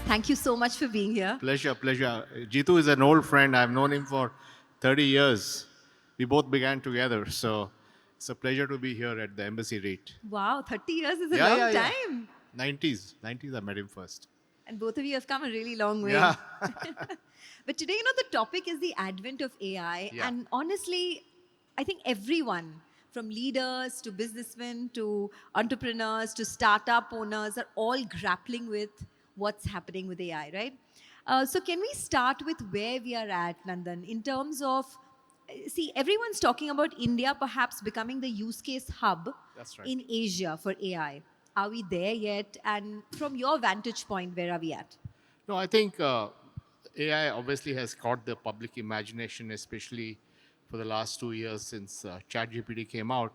Thank you so much for being here. Pleasure, pleasure. Jitu is an old friend. I've known him for 30 years. We both began together. So it's a pleasure to be here at the Embassy REIT. Wow, 30 years is a Yeah, long yeah, yeah. time. 90s I met him first. And both of you have come a really long way. Yeah. But today, the topic is the advent of AI. Yeah. And honestly, I think everyone, from leaders to businessmen to entrepreneurs to startup owners, are all grappling with what's happening with AI, right? So, can we start with where we are at, Nandan, in terms of see, everyone's talking about India perhaps becoming the use case hub That's right. in Asia for AI. Are we there yet? And from your vantage point, where are we at? No, I think AI obviously has caught the public imagination, especially for the last 2 years since ChatGPT came out.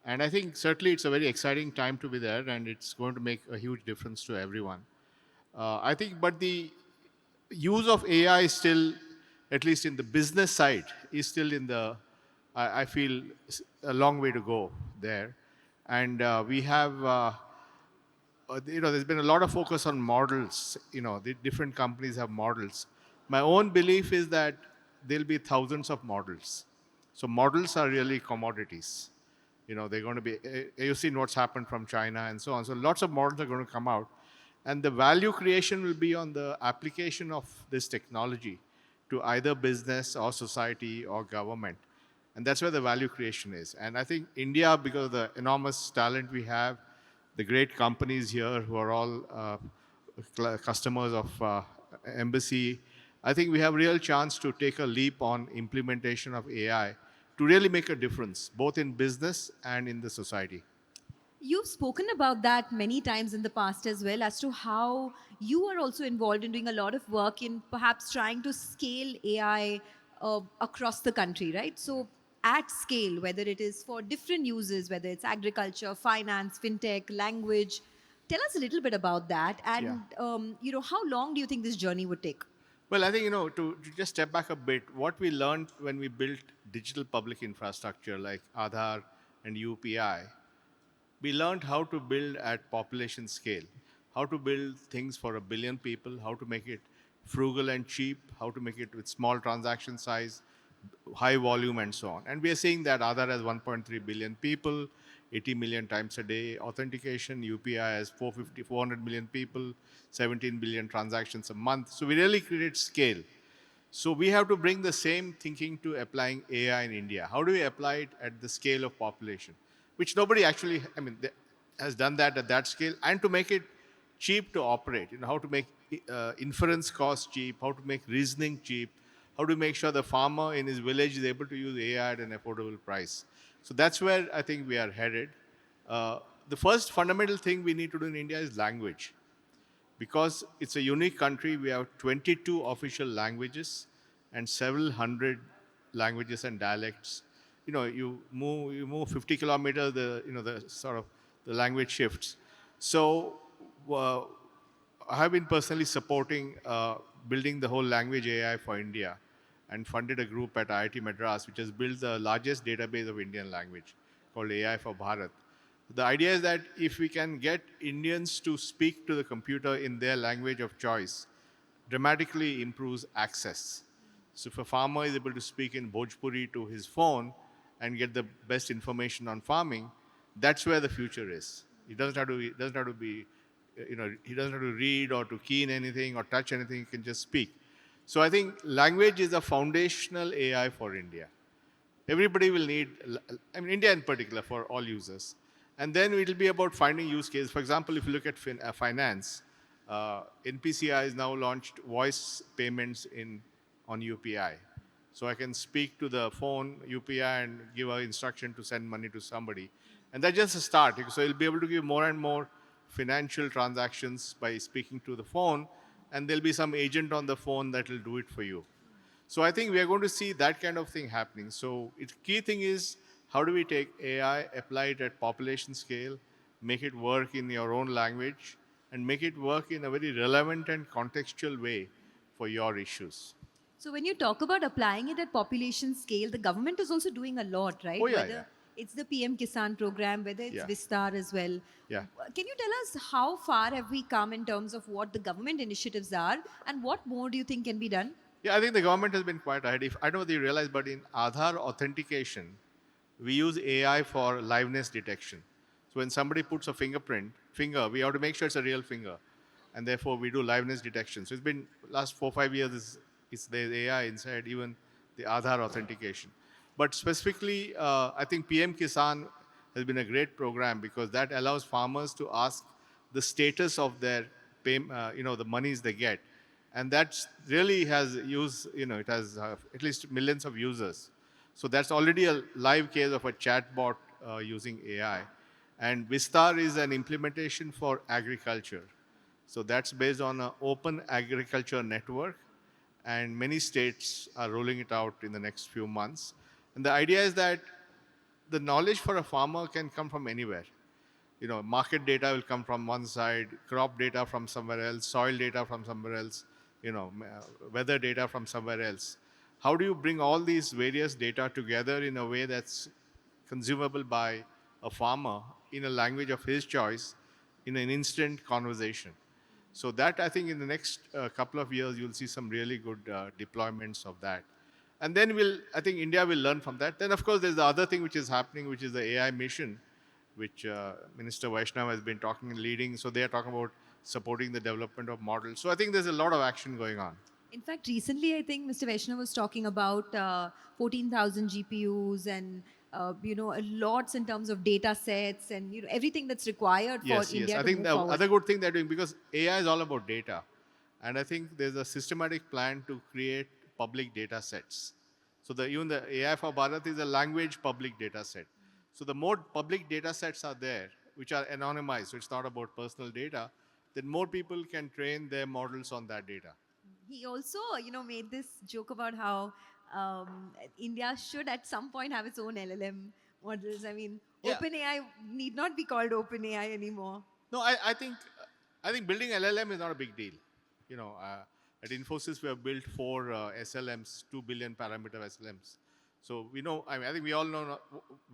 And I think certainly it's a very exciting time to be there, and it's going to make a huge difference to everyone. I think, but the use of AI is still, at least in the business side, is still in the, I feel, a long way to go there. And we have, there's been a lot of focus on models. The different companies have models. My own belief is that there'll be thousands of models. So models are really commodities. They're going to be, you've seen what's happened from China and so on. So lots of models are going to come out. And the value creation will be on the application of this technology to either business or society or government. And that's where the value creation is. And I think India, because of the enormous talent we have, the great companies here who are all customers of Embassy, I think we have real chance to take a leap on implementation of AI to really make a difference, both in business and in the society. You've spoken about that many times in the past as well, as to how you are also involved in doing a lot of work in perhaps trying to scale AI across the country, right? So, at scale, whether it is for different uses, whether it's agriculture, finance, fintech, language. Tell us a little bit about that, Yeah. and how long do you think this journey would take? Well, I think, to just step back a bit, what we learned when we built digital public infrastructure like Aadhaar and UPI, we learned how to build at population scale, how to build things for 1 billion people, how to make it frugal and cheap, how to make it with small transaction size, high volume, and so on. And we are seeing that Aadhaar has 1.3 billion people, 80 million times a day authentication. UPI has 400 million people, 17 billion transactions a month. So we really create scale. So we have to bring the same thinking to applying AI in India. How do we apply it at the scale of population? Which nobody actually, has done that at that scale, and to make it cheap to operate. How to make inference cost cheap, how to make reasoning cheap, how to make sure the farmer in his village is able to use AI at an affordable price. So that's where I think we are headed. The first fundamental thing we need to do in India is language. Because it's a unique country, we have 22 official languages and several hundred languages and dialects. You move 50 kilometers, the language shifts. So I have been personally supporting building the whole language AI for India, and funded a group at IIT Madras, which has built the largest database of Indian language called AI for Bharat. The idea is that if we can get Indians to speak to the computer in their language of choice, dramatically improves access. So if a farmer is able to speak in Bhojpuri to his phone and get the best information on farming, that's where the future is. He doesn't have to be, he doesn't have to read or to key in anything or touch anything. He can just speak. So I think language is a foundational AI for India. Everybody will need, India in particular, for all users. And then it will be about finding use cases. For example, if you look at finance, NPCI has now launched voice payments on UPI. So I can speak to the phone UPI and give an instruction to send money to somebody. And that's just a start. So you'll be able to give more and more financial transactions by speaking to the phone, and there'll be some agent on the phone that will do it for you. So I think we are going to see that kind of thing happening. So the key thing is, how do we take AI, apply it at population scale, make it work in your own language, and make it work in a very relevant and contextual way for your issues. So when you talk about applying it at population scale, the government is also doing a lot, right? Oh, yeah, yeah. It's the PM Kisan program, whether it's Yeah, Vistar as well. yeah. Can you tell us how far have we come in terms of what the government initiatives are and what more do you think can be done? Yeah, I think the government has been quite ahead. If I don't know whether you realize, but in Aadhaar authentication, we use AI for liveness detection. So when somebody puts a finger, we have to make sure it's a real finger, and therefore we do liveness detection. So it's been last 4 5 years. Is there's AI inside even the Aadhaar authentication. But specifically, I think PM Kisan has been a great program because that allows farmers to ask the status of their the monies they get, and that really has it has at least millions of users. So that's already a live case of a chatbot using AI. And Vistar is an implementation for agriculture. So that's based on an open agriculture network, and many states are rolling it out in the next few months. And the idea is that the knowledge for a farmer can come from anywhere. Market data will come from one side, crop data from somewhere else, soil data from somewhere else, weather data from somewhere else. How do you bring all these various data together in a way that's consumable by a farmer in a language of his choice in an instant conversation? So that, I think, in the next couple of years, you'll see some really good deployments of that. And then I think India will learn from that. Then, of course, there's the other thing which is happening, which is the AI mission, which Minister Vaishnav has been talking and leading. So they are talking about supporting the development of models. So I think there's a lot of action going on. In fact, recently I think Mr. Vaishnav was talking about 14,000 GPUs and lots in terms of data sets and everything that's required for Yes, yes. India I to think move the forward. other good thing they're doing, because AI is all about data, and I think there's a systematic plan to create public data sets. So even the AI for Bharat is a language public data set. So the more public data sets are there, which are anonymized, so it's not about personal data, then more people can train their models on that data. He also, made this joke about how India should at some point have its own LLM models. I mean, Yeah. OpenAI need not be called OpenAI anymore. No, I think building LLM is not a big deal. At Infosys we have built four SLMs, 2 billion parameter SLMs. So we know. I think we all know.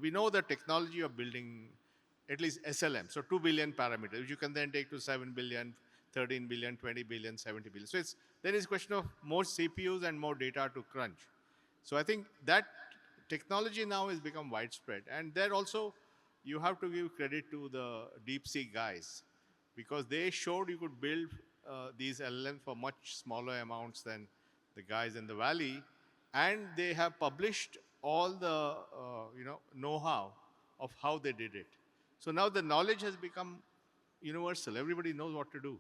We know the technology of building at least SLM. So 2 billion parameters, which you can then take to 7 billion, 13 billion, 20 billion, 70 billion. So then it's a question of more CPUs and more data to crunch. So I think that technology now has become widespread, and there also you have to give credit to the deep sea guys, because they showed you could build these LLMs for much smaller amounts than the guys in the valley, and they have published all the know-how of how they did it. So now the knowledge has become universal. Everybody knows what to do.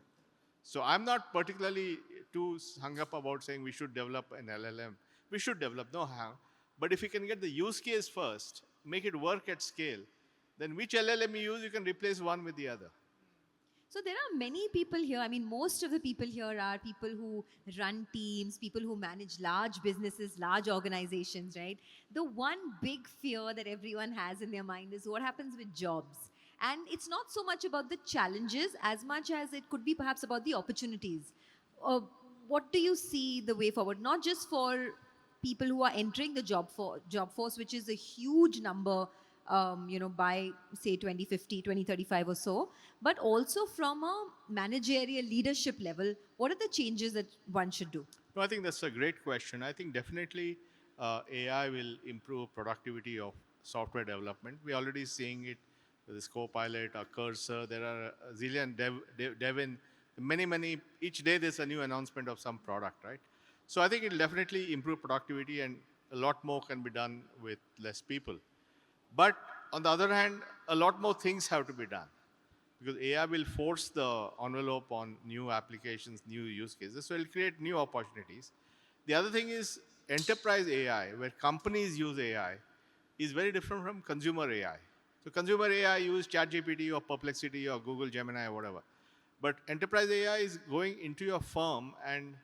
So I'm not particularly too hung up about saying we should develop an LLM. We should develop, no how. But if you can get the use case first, make it work at scale, then which LLM you use, you can replace one with the other. So there are many people here. I mean, most of the people here are people who run teams, people who manage large businesses, large organizations, right? The one big fear that everyone has in their mind is what happens with jobs. And it's not so much about the challenges as much as it could be perhaps about the opportunities. What do you see the way forward? Not just for people who are entering the job force, which is a huge number, by say 2050, 2035 or so, but also from a managerial leadership level, what are the changes that one should do? No, I think that's a great question. I think definitely AI will improve productivity of software development. We're already seeing it with this Copilot or Cursor. There are a zillion dev in many, each day there's a new announcement of some product, right? So I think it'll definitely improve productivity, and a lot more can be done with less people. But on the other hand, a lot more things have to be done, because AI will force the envelope on new applications, new use cases. So it'll create new opportunities. The other thing is enterprise AI, where companies use AI, is very different from consumer AI. So consumer AI use ChatGPT or Perplexity or Google Gemini or whatever. But enterprise AI is going into your firm and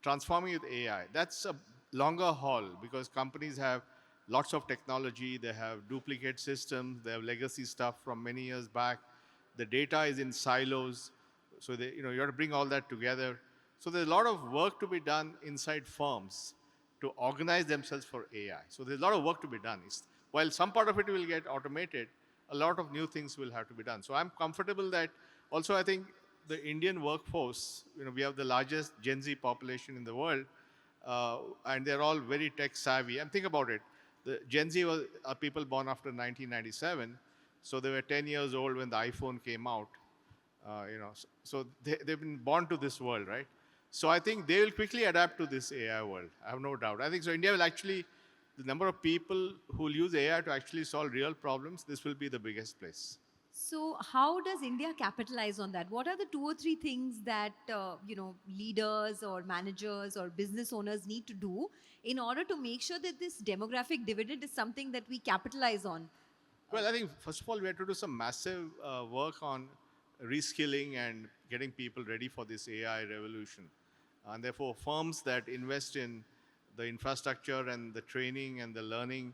transforming with AI. That's a longer haul, because companies have lots of technology, they have duplicate systems, they have legacy stuff from many years back. The data is in silos, so you have to bring all that together. So there's a lot of work to be done inside firms to organize themselves for AI. So there's a lot of work to be done. While some part of it will get automated, a lot of new things will have to be done. So I'm comfortable that also I think the Indian workforce, we have the largest Gen Z population in the world, and they're all very tech savvy. And think about it. The Gen Z are people born after 1997, so they were 10 years old when the iPhone came out. So they've been born to this world, right? So I think they will quickly adapt to this AI world. I have no doubt. I think so. India will actually, the number of people who will use AI to actually solve real problems, this will be the biggest place. So, how does India capitalize on that? What are the two or three things that leaders or managers or business owners need to do in order to make sure that this demographic dividend is something that we capitalize on? Well, I think first of all, we have to do some massive work on reskilling and getting people ready for this AI revolution. And therefore, firms that invest in the infrastructure and the training and the learning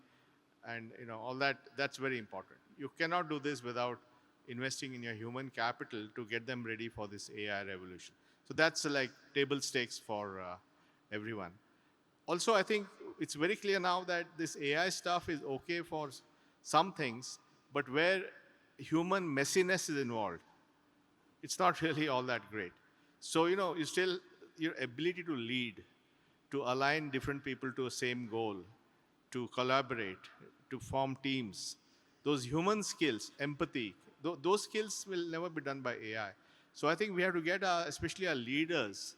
and all that, that's very important. You cannot do this without investing in your human capital to get them ready for this AI revolution. So that's like table stakes for everyone. Also, I think it's very clear now that this AI stuff is okay for some things, but where human messiness is involved, it's not really all that great. So, you still, your ability to lead, to align different people to a same goal, to collaborate, to form teams, those human skills, empathy, those skills will never be done by AI. So I think we have to get especially our leaders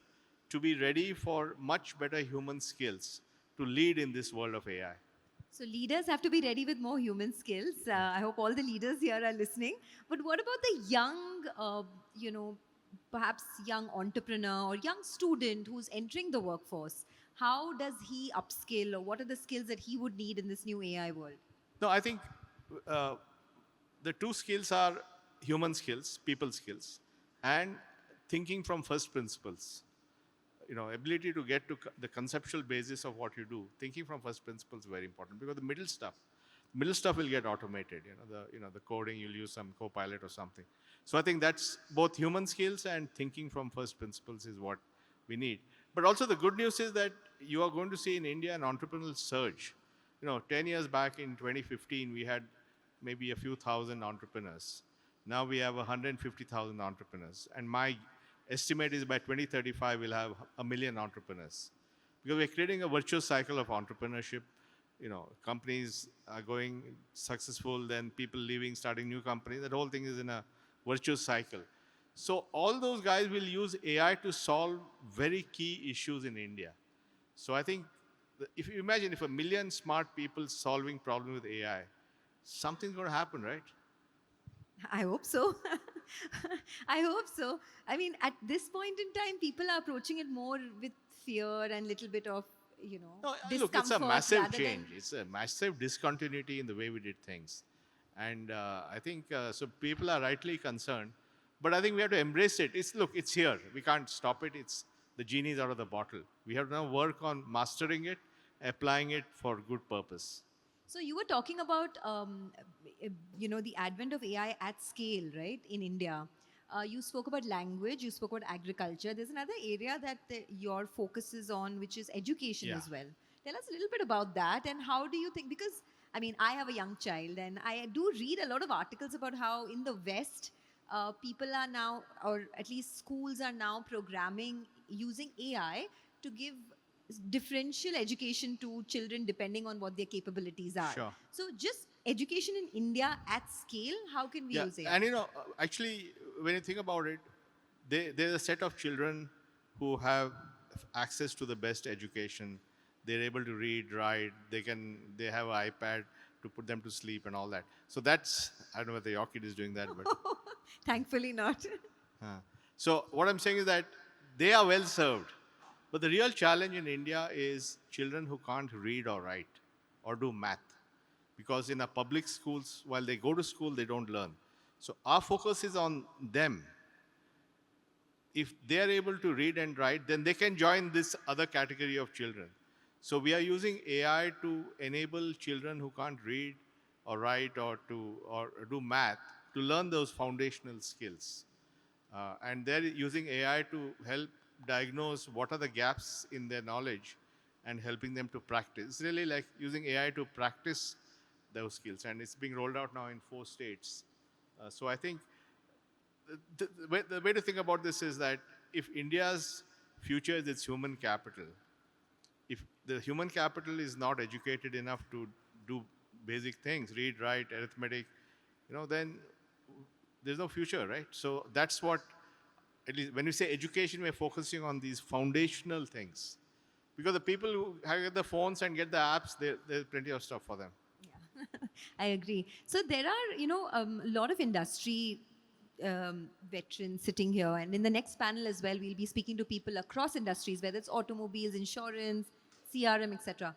to be ready for much better human skills to lead in this world of AI. So leaders have to be ready with more human skills. I hope all the leaders here are listening. But what about the young, perhaps young entrepreneur or young student who's entering the workforce? How does he upskill, or what are the skills that he would need in this new AI world? No, I think uh, the two skills are human skills, people skills, and thinking from first principles. Ability to get to the conceptual basis of what you do, thinking from first principles is very important, because the middle stuff will get automated. The coding, you'll use some copilot or something. So I think that's both human skills and thinking from first principles is what we need. But also the good news is that you are going to see in India an entrepreneurial surge. 10 years back in 2015, we had maybe a few thousand entrepreneurs. Now we have 150,000 entrepreneurs. And my estimate is by 2035, we'll have 1 million entrepreneurs. Because we're creating a virtuous cycle of entrepreneurship. Companies are going successful, then people leaving, starting new companies. That whole thing is in a virtuous cycle. So all those guys will use AI to solve very key issues in India. So I think if you imagine if 1 million smart people solving problems with AI, something's going to happen, right? I hope so. I hope so. I mean, at this point in time, people are approaching it more with fear and little bit of, No, look, it's a discomfort massive rather change. than. It's a massive discontinuity in the way we did things. And I think so people are rightly concerned. But I think we have to embrace it. It's here. We can't stop it. It's the genie's out of the bottle. We have to now work on mastering it, applying it for good purpose. So you were talking about, the advent of AI at scale, right, in India. You spoke about language, you spoke about agriculture. There's another area that your focus is on, which is education Yeah. as well. Tell us a little bit about that, and how do you think? Because I mean, I have a young child, and I do read a lot of articles about how in the West, people are now, or at least schools are now programming using AI to give differential education to children depending on what their capabilities are. Sure. So, just education in India at scale, how can we Yeah, use AI? and actually, when you think about it, there's a set of children who have access to the best education. They're able to read, write. They have an iPad to put them to sleep and all that. So that's, I don't know whether your kid is doing that, but Thankfully, not. so what I'm saying is that they are well served. But the real challenge in India is children who can't read or write or do math. Because in our public schools, while they go to school, they don't learn. So our focus is on them. If they are able to read and write, then they can join this other category of children. So we are using AI to enable children who can't read or write or do math to learn those foundational skills. And they're using AI to help diagnose what are the gaps in their knowledge and helping them to practice. It's really like using AI to practice those skills, and it's being rolled out now in 4 states. So I think the way to think about this is that if India's future is its human capital, if the human capital is not educated enough to do basic things, read, write, arithmetic, then there's no future, right? So that's what, at least when we say education, we're focusing on these foundational things. Because the people who have the phones and get the apps, there's plenty of stuff for them. Yeah, I agree. So there are, a lot of industry veterans sitting here, and in the next panel as well, we'll be speaking to people across industries, whether it's automobiles, insurance, CRM, etc.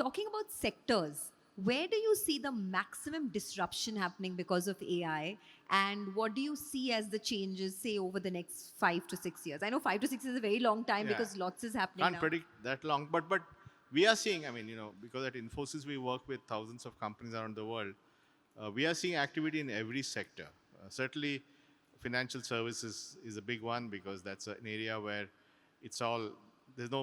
Talking about sectors, where do you see the maximum disruption happening because of AI, and what do you see as the changes, say, over the next 5 to 6 years? I know 5 to 6 is a very long time Yeah. because lots is happening Can't now. predict that long, but we are seeing. I mean, because at Infosys we work with thousands of companies around the world. We are seeing activity in every sector. Certainly, financial services is a big one because that's an area where it's all there's no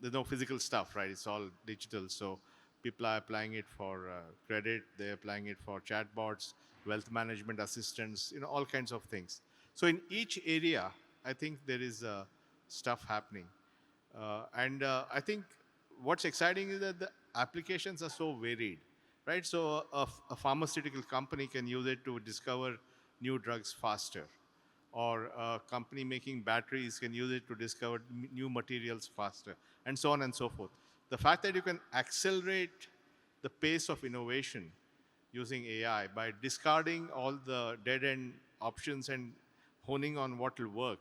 there's no physical stuff, right? It's all digital. So people are applying it for credit. They're applying it for chatbots, wealth management assistants, all kinds of things. So in each area, I think there is stuff happening. And I think what's exciting is that the applications are so varied, right? So a pharmaceutical company can use it to discover new drugs faster, or a company making batteries can use it to discover new materials faster, and so on and so forth. The fact that you can accelerate the pace of innovation using AI by discarding all the dead end options and honing on what will work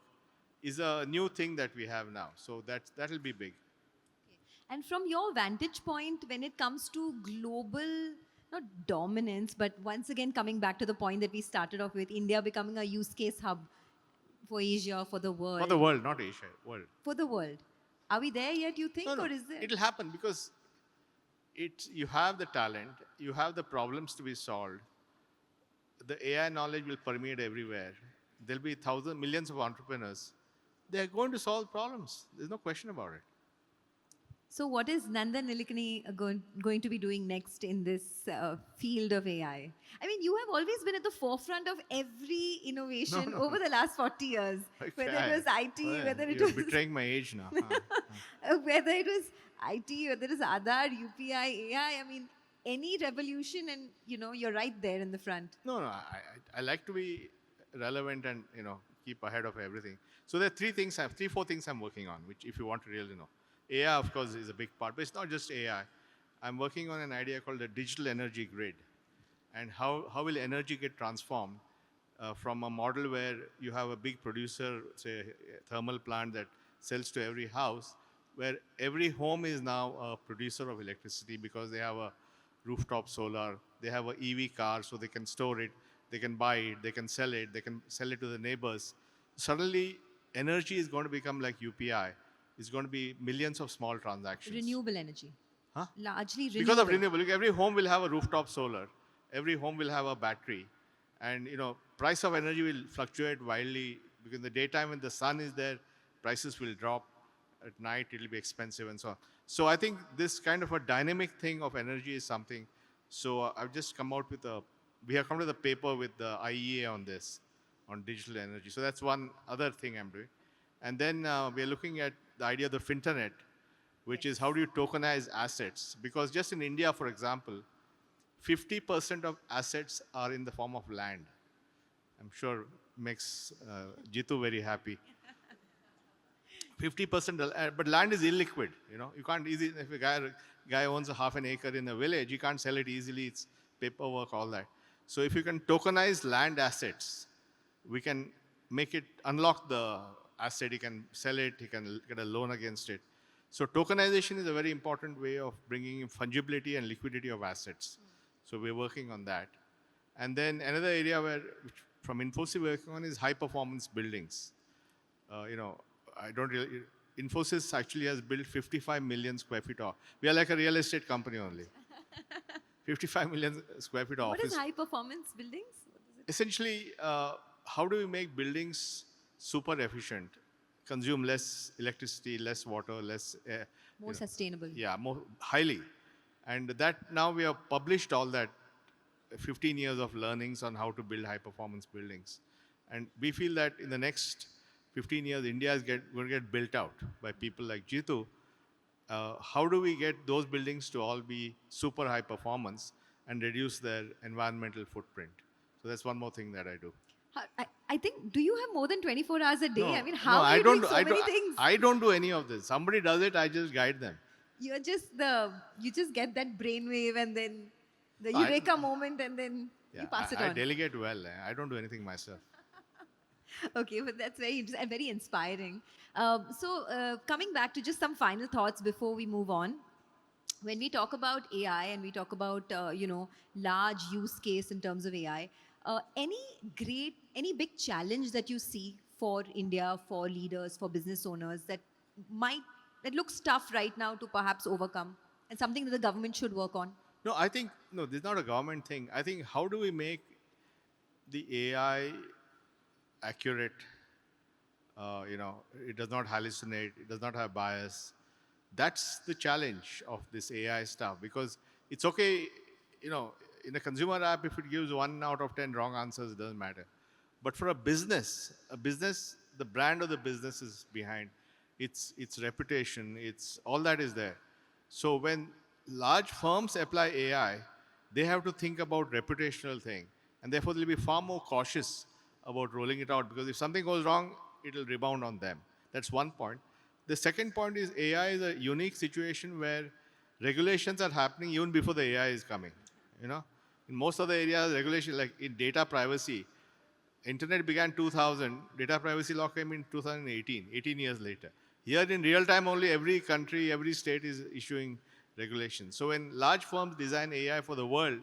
is a new thing that we have now. So that'll be big. And from your vantage point, when it comes to global, not dominance, but once again coming back to the point that we started off with, India becoming a use case hub for Asia, for the For the world, world, not Asia, world. for the world. Are we there yet, you No, think, no, or is there? it'll happen because you have the talent, you have the problems to be solved. The AI knowledge will permeate everywhere. There'll be thousands, millions of entrepreneurs. They're going to solve problems. There's no question about it. So, what is Nandan Nilekani going to be doing next in this field of AI? I mean, you have always been at the forefront of every No, innovation no, over the last 40 years, whether it okay. was IT, Well, whether it you're was betraying my age now. whether it was IT, whether it was Aadhaar, UPI, AI. I mean, any revolution, and you're right there in the front. No, no, I like to be relevant and keep ahead of everything. So there are three, 4 things I'm working on, which if you want to really know, AI of course is a big part, but it's not just AI. I'm working on an idea called the digital energy grid, and how will energy get transformed from a model where you have a big producer, say a thermal plant that sells to every house, where every home is now a producer of electricity because they have a rooftop solar, they have an EV car, so they can store it, they can buy it, they can sell it, they can sell it to the neighbors. Suddenly, energy is going to become like UPI. It's going to be millions of small transactions. Renewable energy. Huh? Largely renewable. Because of renewable, look, every home will have a rooftop solar, every home will have a battery, and price of energy will fluctuate wildly because in the daytime when the sun is there, prices will drop. At night it will be expensive and so on. So I think this kind of a dynamic thing of energy is something. So I've just come out with we have come to the paper with the IEA on this, on digital energy. So that's one other thing I'm doing. And then we're looking at the idea of the Finternet, which is how do you tokenize assets? Because just in India, for example, 50% of assets are in the form of land. I'm sure makes Jitu very happy. 50%, but land is illiquid. You can't easily, if a guy owns a half an acre in a village, you can't sell it easily. It's paperwork, all that. So if you can tokenize land assets, we can make it unlock the asset. You can sell it. You can get a loan against it. So tokenization is a very important way of bringing in fungibility and liquidity of assets. So we're working on that. And then another area which from Infosys we're working on is high performance buildings. I don't really. Infosys actually has built 55 million square feet of. We are like a real estate company only. 55 million square feet of What office. is high performance buildings? What is it? Essentially, how do we make buildings super efficient, consume less electricity, less water, less air? More sustainable. Yeah, more highly. And that now we have published all that 15 years of learnings on how to build high performance buildings. And we feel that in the next 15 years, India is going to get built out by people like Jitu. How do we get those buildings to all be super high performance and reduce their environmental footprint? So that's one more thing that I do. I think, do you have more than 24 hours a day? No, I mean, no, how are I you don't. doing so many things? I don't do any of this. Somebody does it. I just guide them. You're just you just get that brainwave and then the I- eureka moment and then Yeah, you pass it I on. delegate well. I don't do anything myself. Okay, but that's very inspiring. Coming back to just some final thoughts before we move on. When we talk about AI and we talk about large use case in terms of AI, any big challenge that you see for India, for leaders, for business owners that looks tough right now to perhaps overcome, and something that the government should work on? No, I think no. This is not a government thing. I think how do we make the AI accurate? It does not hallucinate. It does not have bias. That's the challenge of this AI stuff, because it's okay, in a consumer app, if it gives 1 out of 10 wrong answers, it doesn't matter. But for a business, the brand of the business is behind. Its reputation, it's all that is there. So when large firms apply AI, they have to think about reputational thing, and therefore they'll be far more cautious about rolling it out, because if something goes wrong, it'll rebound on them. That's one point. The second point is AI is a unique situation where regulations are happening even before the AI is coming. In most of the areas, regulation like in data privacy, internet began 2000, data privacy law came in 2018, 18 years later. Here in real time, only every country, every state is issuing regulations. So when large firms design AI for the world,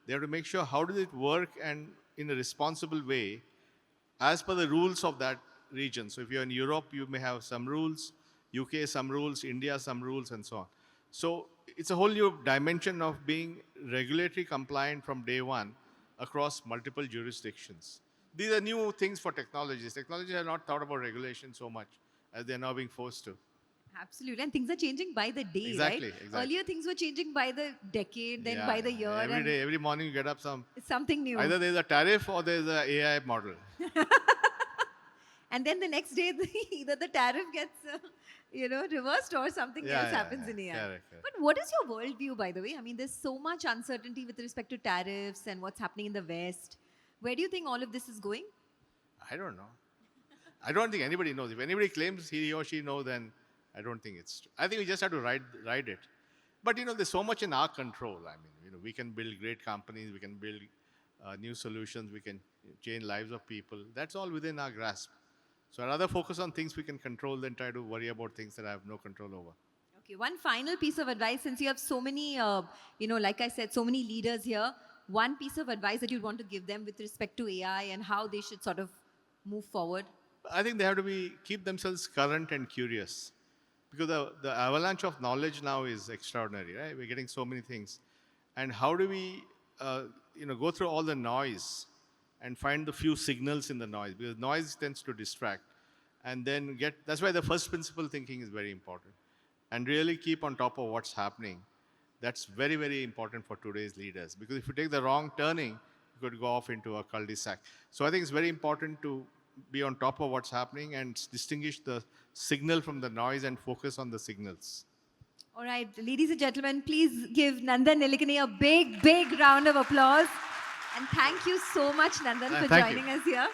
they have to make sure how does it work and in a responsible way as per the rules of that region. So if you're in Europe, you may have some rules, UK some rules, India some rules, and so on. So it's a whole new dimension of being regulatory compliant from day one across multiple jurisdictions. These are new things for technologies. Technologies have not thought about regulation so much as they're now being forced to. Absolutely, and things are changing by the day, Exactly, right? exactly. Earlier things were changing by the decade, then Yeah, by the year, every and day, every morning you get up it's something new. either there's a tariff or there's a AI model. And then the next day, either the tariff gets, reversed or something Yeah, else yeah, happens yeah. in AI. Correct, correct. But what is your worldview, by the way? I mean, there's so much uncertainty with respect to tariffs and what's happening in the West. Where do you think all of this is going? I don't know. I don't think anybody knows. If anybody claims he or she knows, then I don't think it's true. I think we just have to ride it. But there's so much in our control. I mean, we can build great companies, we can build new solutions, we can change lives of people. That's all within our grasp. So I'd rather focus on things we can control than try to worry about things that I have no control over. Okay, one final piece of advice, since you have so many, like I said, so many leaders here, one piece of advice that you'd want to give them with respect to AI and how they should sort of move forward. I think they have to keep themselves current and curious, because the avalanche of knowledge now is extraordinary, right? We're getting so many things, and how do we, go through all the noise and find the few signals in the noise, because noise tends to distract, and then that's why the first principle thinking is very important, and really keep on top of what's happening. That's very, very important for today's leaders, because if you take the wrong turning, you could go off into a cul-de-sac. So I think it's very important to be on top of what's happening and distinguish the signal from the noise and focus on the signals. All right, ladies and gentlemen, please give Nandan Nilekani a big, big round of applause. And thank you so much, Nandan, for Thank you. joining us here.